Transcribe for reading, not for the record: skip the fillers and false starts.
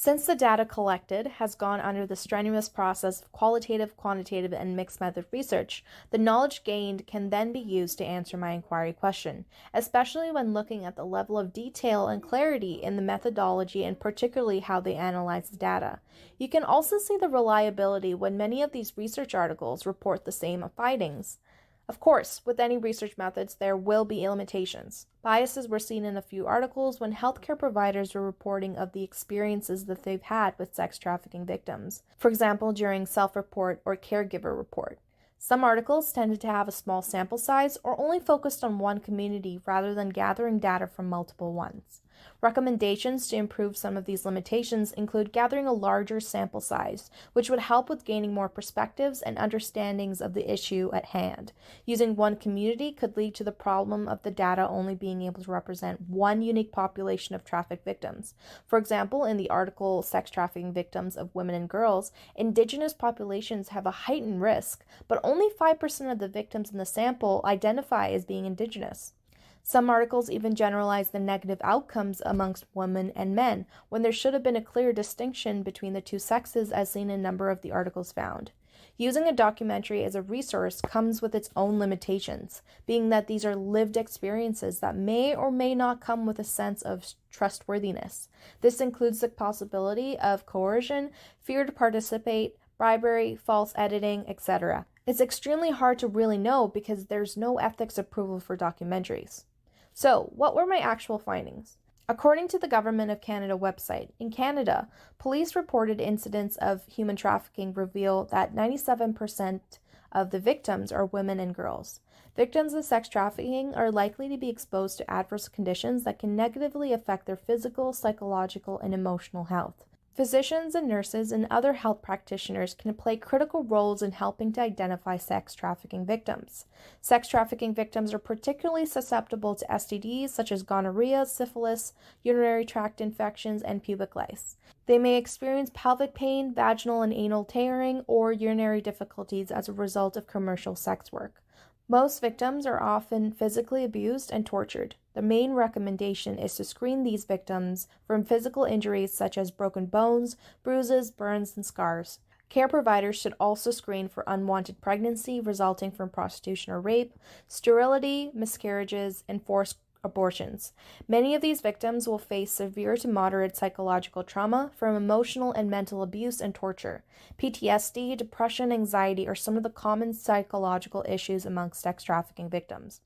Since the data collected has gone under the strenuous process of qualitative, quantitative, and mixed method research, the knowledge gained can then be used to answer my inquiry question, especially when looking at the level of detail and clarity in the methodology and particularly how they analyze the data. You can also see the reliability when many of these research articles report the same findings. Of course, with any research methods, there will be limitations. Biases were seen in a few articles when healthcare providers were reporting of the experiences that they've had with sex trafficking victims, for example, during self-report or caregiver report. Some articles tended to have a small sample size or only focused on one community rather than gathering data from multiple ones. Recommendations to improve some of these limitations include gathering a larger sample size, which would help with gaining more perspectives and understandings of the issue at hand. Using one community could lead to the problem of the data only being able to represent one unique population of trafficked victims. For example, in the article Sex Trafficking Victims of Women and Girls, Indigenous populations have a heightened risk, but only 5% of the victims in the sample identify as being Indigenous. Some articles even generalize the negative outcomes amongst women and men, when there should have been a clear distinction between the two sexes as seen in a number of the articles found. Using a documentary as a resource comes with its own limitations, being that these are lived experiences that may or may not come with a sense of trustworthiness. This includes the possibility of coercion, fear to participate, bribery, false editing, etc. It's extremely hard to really know because there's no ethics approval for documentaries. So, what were my actual findings? According to the Government of Canada website, in Canada, police reported incidents of human trafficking reveal that 97% of the victims are women and girls. Victims of sex trafficking are likely to be exposed to adverse conditions that can negatively affect their physical, psychological, and emotional health. Physicians and nurses and other health practitioners can play critical roles in helping to identify sex trafficking victims. Sex trafficking victims are particularly susceptible to STDs such as gonorrhea, syphilis, urinary tract infections, and pubic lice. They may experience pelvic pain, vaginal and anal tearing, or urinary difficulties as a result of commercial sex work. Most victims are often physically abused and tortured. The main recommendation is to screen these victims from physical injuries such as broken bones, bruises, burns, and scars. Care providers should also screen for unwanted pregnancy resulting from prostitution or rape, sterility, miscarriages, and forced abortions. Many of these victims will face severe to moderate psychological trauma from emotional and mental abuse and torture. PTSD, depression, anxiety are some of the common psychological issues amongst sex trafficking victims.